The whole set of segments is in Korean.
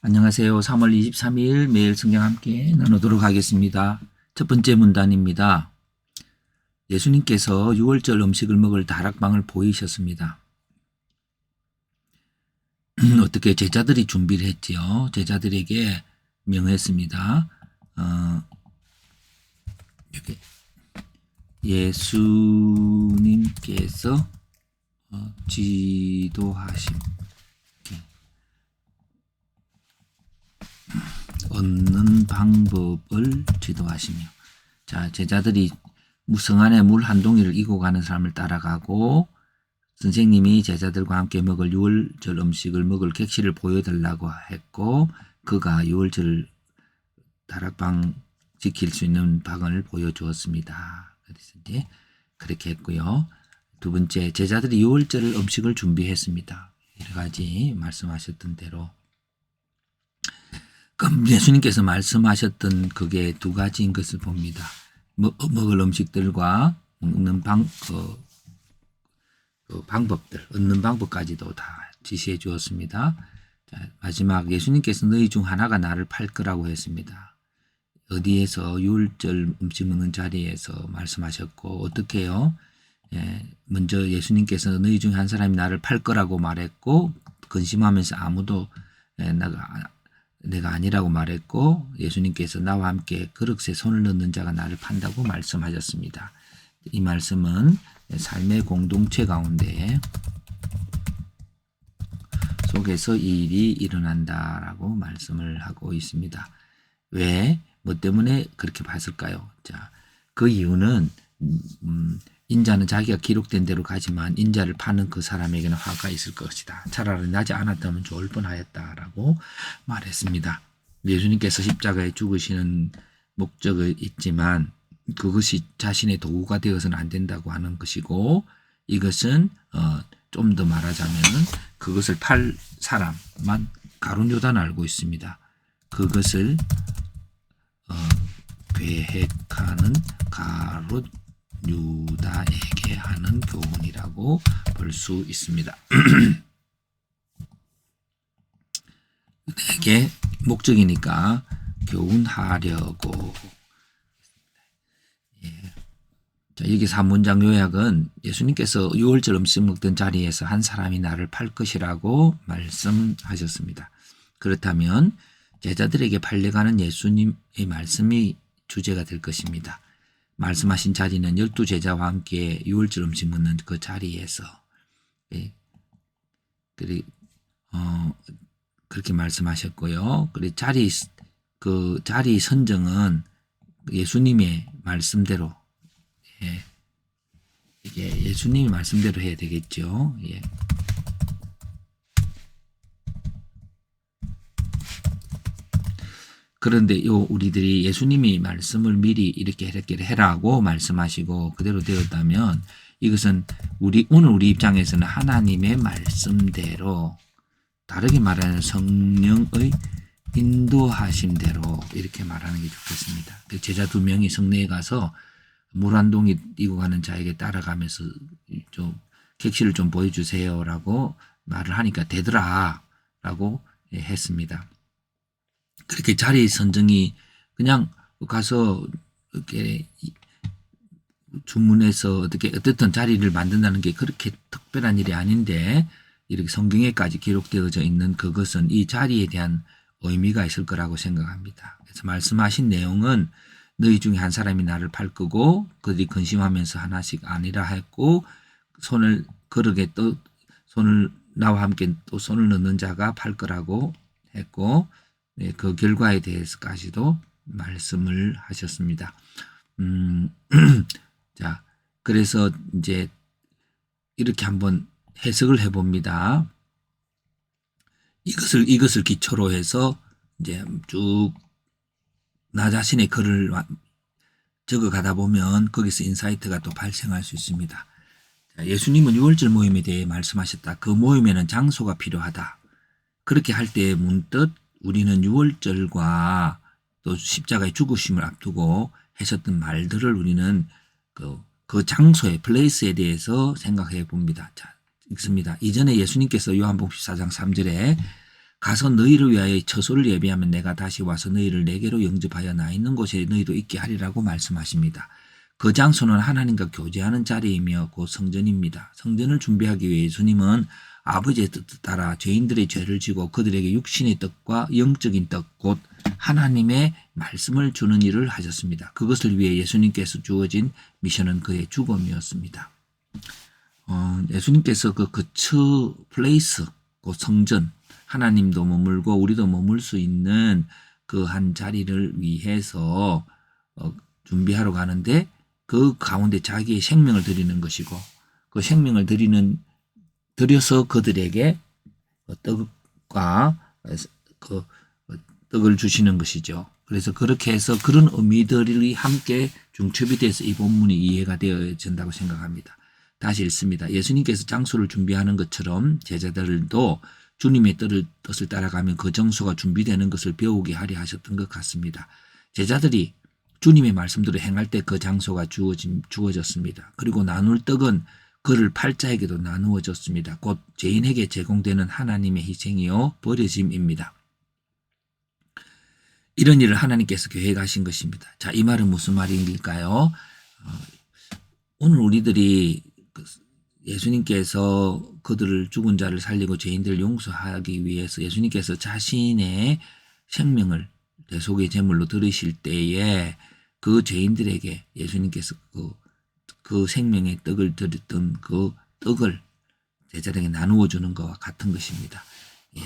안녕하세요. 3월 23일 매일 성경 함께 나누도록 하겠습니다. 첫 번째 문단입니다. 예수님께서 유월절 음식을 먹을 다락방을 보이셨습니다. 어떻게 제자들이 준비를 했지요. 제자들에게 명했습니다. 여기 예수님께서 지도하심 얻는 방법을 지도하시며, 자, 제자들이 성 안에 물 한 동이를 이고 가는 사람을 따라가고 선생님이 제자들과 함께 먹을 유월절 음식을 먹을 객실을 보여달라고 했고, 그가 유월절 다락방 지킬 수 있는 방을 보여주었습니다. 그래서 이제 그렇게 했고요. 두 번째, 제자들이 유월절 음식을 준비했습니다. 여러 가지 말씀하셨던 대로. 예수님께서 말씀하셨던 그게 두 가지인 것을 봅니다. 먹을 음식들과 먹는 방법들, 얻는 방법까지도 다 지시해 주었습니다. 자, 마지막 예수님께서 너희 중 하나가 나를 팔 거라고 했습니다. 어디에서? 유월절 음식 먹는 자리에서 말씀하셨고, 어떻게 해요? 먼저 예수님께서 너희 중 한 사람이 나를 팔 거라고 말했고, 근심하면서 아무도 내가 아니라고 말했고, 예수님께서 나와 함께 그릇에 손을 넣는 자가 나를 판다고 말씀하셨습니다. 이 말씀은 삶의 공동체 가운데 속에서 이 일이 일어난다라고 말씀을 하고 있습니다. 왜? 뭐 때문에 그렇게 봤을까요? 자, 그 이유는 인자는 자기가 기록된 대로 가지만 인자를 파는 그 사람에게는 화가 있을 것이다. 차라리 나지 않았다면 좋을 뻔하였다라고 말했습니다. 예수님께서 십자가에 죽으시는 목적이 있지만 그것이 자신의 도구가 되어서는 안 된다고 하는 것이고, 이것은 좀 더 말하자면 그것을 팔 사람만 가룟 요단 알고 있습니다. 그것을 계획하는 가룟 유다에게 하는 교훈이라고 볼 수 있습니다. 유다에게 목적이니까 교훈하려고. 자, 여기 3문장 요약은 예수님께서 유월절 음식 먹던 자리에서 한 사람이 나를 팔 것이라고 말씀하셨습니다. 그렇다면 제자들에게 팔려가는 예수님의 말씀이 주제가 될 것입니다. 말씀하신 자리는 12제자와 함께 유월절 음식 먹는 그 자리에서, 그렇게 말씀하셨고요. 그 자리 선정은 예수님의 말씀대로, 이게 예수님의 말씀대로 해야 되겠죠. 그런데 우리들이 예수님이 말씀을 미리 이렇게 해라고 말씀하시고 그대로 되었다면, 이것은 오늘 우리 입장에서는 하나님의 말씀대로, 다르게 말하는 성령의 인도하심대로 이렇게 말하는 게 좋겠습니다. 제자 2명이 성내에 가서 물 한 동이 이고 가는 자에게 따라가면서 좀 객실을 좀 보여주세요라고 말을 하니까 되더라라고 했습니다. 그렇게 자리 선정이 그냥 가서 이렇게 주문해서 어떻든 자리를 만든다는 게 그렇게 특별한 일이 아닌데, 이렇게 성경에까지 기록되어져 있는 그것은 이 자리에 대한 의미가 있을 거라고 생각합니다. 그래서 말씀하신 내용은 너희 중에 한 사람이 나를 팔 거고, 그들이 근심하면서 하나씩 아니라 했고, 그러게 또 나와 함께 또 손을 넣는 자가 팔 거라고 했고, 그 결과에 대해서까지도 말씀을 하셨습니다. 자, 그래서 이제 이렇게 한번 해석을 해봅니다. 이것을 기초로 해서 이제 쭉 나 자신의 글을 적어가다 보면 거기서 인사이트가 또 발생할 수 있습니다. 자, 예수님은 유월절 모임에 대해 말씀하셨다. 그 모임에는 장소가 필요하다. 그렇게 할 때 문득 우리는 유월절과 또 십자가의 죽으심을 앞두고 하셨던 말들을 우리는 그 장소의 플레이스에 대해서 생각해 봅니다. 자, 읽습니다. 이전에 예수님께서 요한복음 14장 3절에 가서 너희를 위하여 처소를 예비하면 내가 다시 와서 너희를 내게로 영접하여 나 있는 곳에 너희도 있게 하리라고 말씀하십니다. 그 장소는 하나님과 교제하는 자리이며 곧 성전입니다. 성전을 준비하기 위해 예수님은 아버지의 뜻을 따라 죄인들의 죄를 지고 그들에게 육신의 떡과 영적인 떡, 곧 하나님의 말씀을 주는 일을 하셨습니다. 그것을 위해 예수님께서 주어진 미션은 그의 죽음이었습니다. 예수님께서 그 거처 플레이스, 그 성전, 하나님도 머물고 우리도 머물 수 있는 그 한 자리를 위해서 준비하러 가는데 그 가운데 자기의 생명을 드리는 것이고 그 생명을 드려서 그들에게 떡과 그 떡을 주시는 것이죠. 그래서 그렇게 해서 그런 의미들이 함께 중첩이 돼서 이 본문이 이해가 되어진다고 생각합니다. 다시 읽습니다. 예수님께서 장소를 준비하는 것처럼 제자들도 주님의 뜻을 따라가면 그 장소가 준비되는 것을 배우게 하려 하셨던 것 같습니다. 제자들이 주님의 말씀대로 행할 때 그 장소가 주어졌습니다. 그리고 나눌 떡은 그를 팔자에게도 나누어졌습니다. 곧 죄인에게 제공되는 하나님의 희생이요 버려짐입니다. 이런 일을 하나님께서 계획하신 것입니다. 자, 이 말은 무슨 말인가요? 오늘 우리들이 예수님께서 그들을 죽은 자를 살리고 죄인들을 용서하기 위해서 예수님께서 자신의 생명을 대속의 제물로 들으실 때에 그 죄인들에게 예수님께서 그 생명의 떡을 드렸던 그 떡을 제자들에게 나누어 주는 것과 같은 것입니다. 예.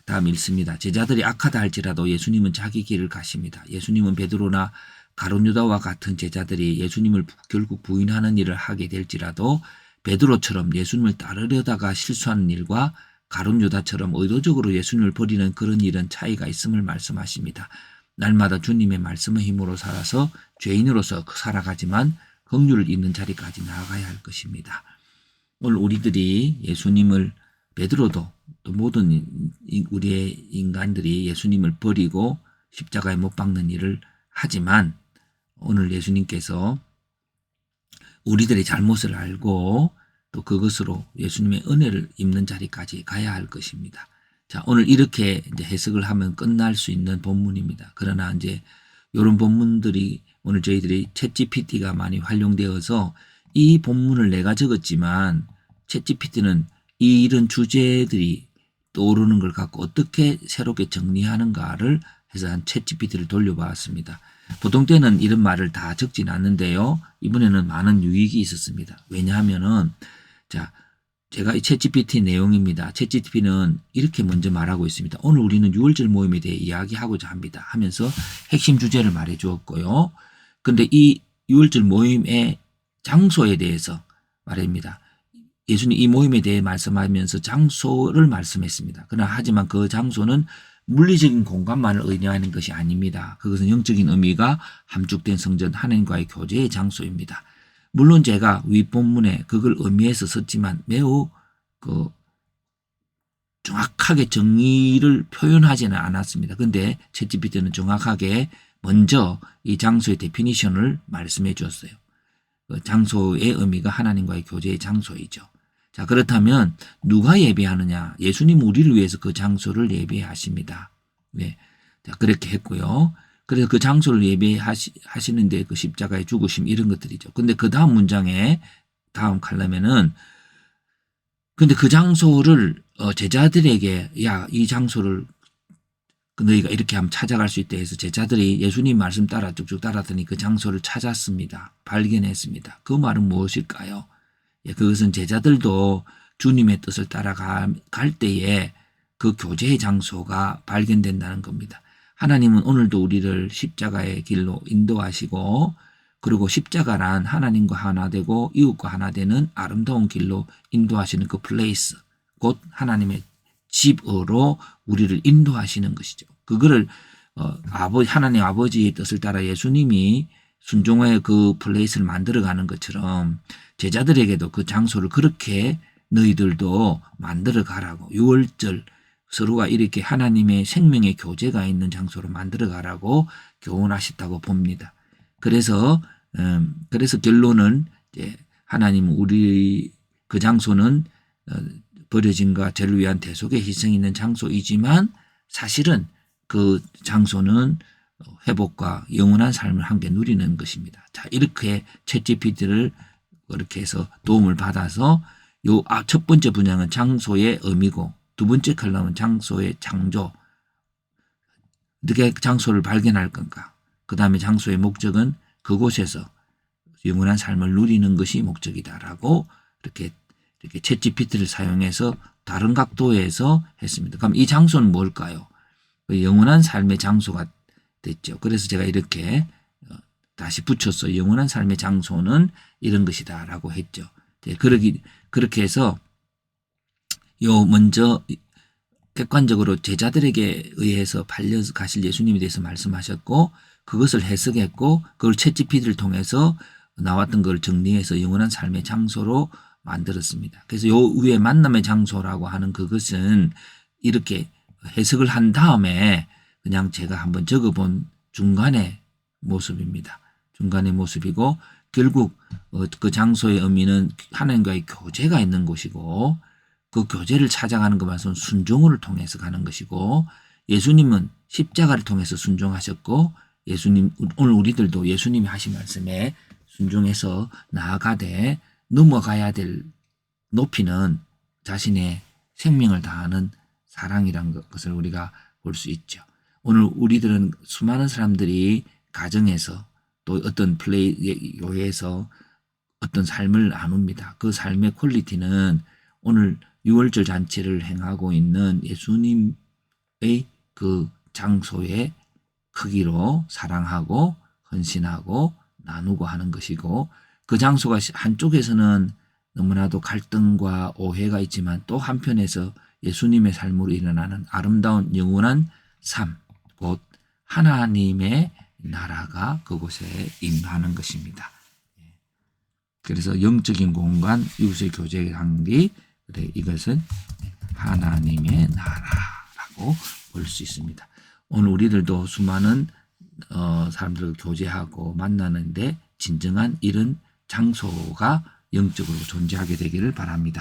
다음 읽습니다. 제자들이 악하다 할지라도 예수님은 자기 길을 가십니다. 예수님은 베드로나 가룟 유다와 같은 제자들이 예수님을 결국 부인하는 일을 하게 될지라도 베드로처럼 예수님을 따르려다가 실수하는 일과 가룟 유다처럼 의도적으로 예수님을 버리는 그런 일은 차이가 있음을 말씀하십니다. 날마다 주님의 말씀의 힘으로 살아서 죄인으로서 살아가지만 긍휼을 입는 자리까지 나아가야 할 것입니다. 오늘 우리들이 예수님을 베드로도 또 모든 우리의 인간들이 예수님을 버리고 십자가에 못 박는 일을 하지만 오늘 예수님께서 우리들의 잘못을 알고 또 그것으로 예수님의 은혜를 입는 자리까지 가야 할 것입니다. 자, 오늘 이렇게 이제 해석을 하면 끝날 수 있는 본문입니다. 그러나 이제 이런 본문들이 오늘 저희들이 챗GPT가 많이 활용되어서 이 본문을 내가 적었지만 챗GPT는 이런 주제들이 떠오르는 걸 갖고 어떻게 새롭게 정리하는가를 해서 한 챗GPT를 돌려봤습니다. 보통 때는 이런 말을 다 적진 않는데요. 이번에는 많은 유익이 있었습니다. 왜냐하면은 자, 제가 이 챗GPT 내용입니다. 챗GPT는 이렇게 먼저 말하고 있습니다. 오늘 우리는 유월절 모임에 대해 이야기하고자 합니다. 하면서 핵심 주제를 말해 주었고요. 근데 이 유월절 모임의 장소에 대해서 말합니다. 예수님 이 모임에 대해 말씀하면서 장소를 말씀했습니다. 그러나 하지만 그 장소는 물리적인 공간만을 의미하는 것이 아닙니다. 그것은 영적인 의미가 함축된 성전 하나님과의 교제의 장소입니다. 물론 제가 윗본문에 그걸 의미해서 썼지만 매우 정확하게 정의를 표현하지는 않았습니다. 근데 챗GPT는 정확하게 먼저 이 장소의 데피니션을 말씀해 주었어요. 그 장소의 의미가 하나님과의 교제의 장소이죠. 자, 그렇다면 누가 예배하느냐? 예수님 우리를 위해서 그 장소를 예배하십니다. 네. 자, 그렇게 했고요. 그래서 그 장소를 예배하시는데 그 십자가의 죽으심 이런 것들이죠. 근데 그 다음 문장에 다음 칼럼에는 근데 그 장소를 제자들에게 야, 이 장소를 너희가 이렇게 하면 찾아갈 수 있다 해서 제자들이 예수님 말씀 따라 쭉쭉 따랐더니 그 장소를 찾았습니다. 발견했습니다. 그 말은 무엇일까요? 예, 그것은 제자들도 주님의 뜻을 따라갈 때에 그 교제의 장소가 발견된다는 겁니다. 하나님은 오늘도 우리를 십자가의 길로 인도하시고 그리고 십자가란 하나님과 하나 되고 이웃과 하나 되는 아름다운 길로 인도하시는 그 플레이스, 곧 하나님의 집으로 우리를 인도하시는 것이죠. 그거를 하나님 아버지의 뜻을 따라 예수님이 순종의 그 플레이스를 만들어가는 것처럼 제자들에게도 그 장소를 그렇게 너희들도 만들어 가라고 유월절 서로가 이렇게 하나님의 생명의 교제가 있는 장소로 만들어 가라고 교훈하셨다고 봅니다. 그래서 결론은 이제 하나님 우리 그 장소는 버려짐과 죄를 위한 대속의 희생이 있는 장소이지만 사실은 그 장소는 회복과 영원한 삶을 함께 누리는 것입니다. 자, 이렇게 챗GPT를 그렇게 해서 도움을 받아서 첫 번째 분양은 장소의 의미고 두 번째 컬럼은 장소의 창조. 어떻게 장소를 발견할 건가? 그 다음에 장소의 목적은 그곳에서 영원한 삶을 누리는 것이 목적이다라고 이렇게 챗GPT를 사용해서 다른 각도에서 했습니다. 그럼 이 장소는 뭘까요? 영원한 삶의 장소가 됐죠. 그래서 제가 이렇게 다시 붙였어요. 영원한 삶의 장소는 이런 것이다라고 했죠. 그렇게 해서 먼저 객관적으로 제자들에게 의해서 팔려서 가실 예수님에 대해서 말씀하셨고 그것을 해석했고 그걸 챗GPT를 통해서 나왔던 걸 정리해서 영원한 삶의 장소로 만들었습니다. 그래서 요 위에 만남의 장소라고 하는 그것은 이렇게 해석을 한 다음에 그냥 제가 한번 적어본 중간의 모습입니다. 중간의 모습이고 결국 그 장소의 의미는 하나님과의 교제가 있는 곳이고 그 교제를 찾아가는 것만은 순종을 통해서 가는 것이고 예수님은 십자가를 통해서 순종하셨고 오늘 우리들도 예수님이 하신 말씀에 순종해서 나아가되 넘어가야 될 높이는 자신의 생명을 다하는 사랑이란 것을 우리가 볼 수 있죠. 오늘 우리들은 수많은 사람들이 가정에서 또 어떤 교회에서 어떤 삶을 나눕니다. 그 삶의 퀄리티는 오늘 6월절 잔치를 행하고 있는 예수님의 그 장소의 크기로 사랑하고 헌신하고 나누고 하는 것이고 그 장소가 한쪽에서는 너무나도 갈등과 오해가 있지만 또 한편에서 예수님의 삶으로 일어나는 아름다운 영원한 삶, 곧 하나님의 나라가 그곳에 임하는 것입니다. 그래서 영적인 공간, 이웃의 교제 관계, 이것은 하나님의 나라라고 볼 수 있습니다. 오늘 우리들도 수많은 사람들과 교제하고 만나는데 진정한 이런 장소가 영적으로 존재하게 되기를 바랍니다.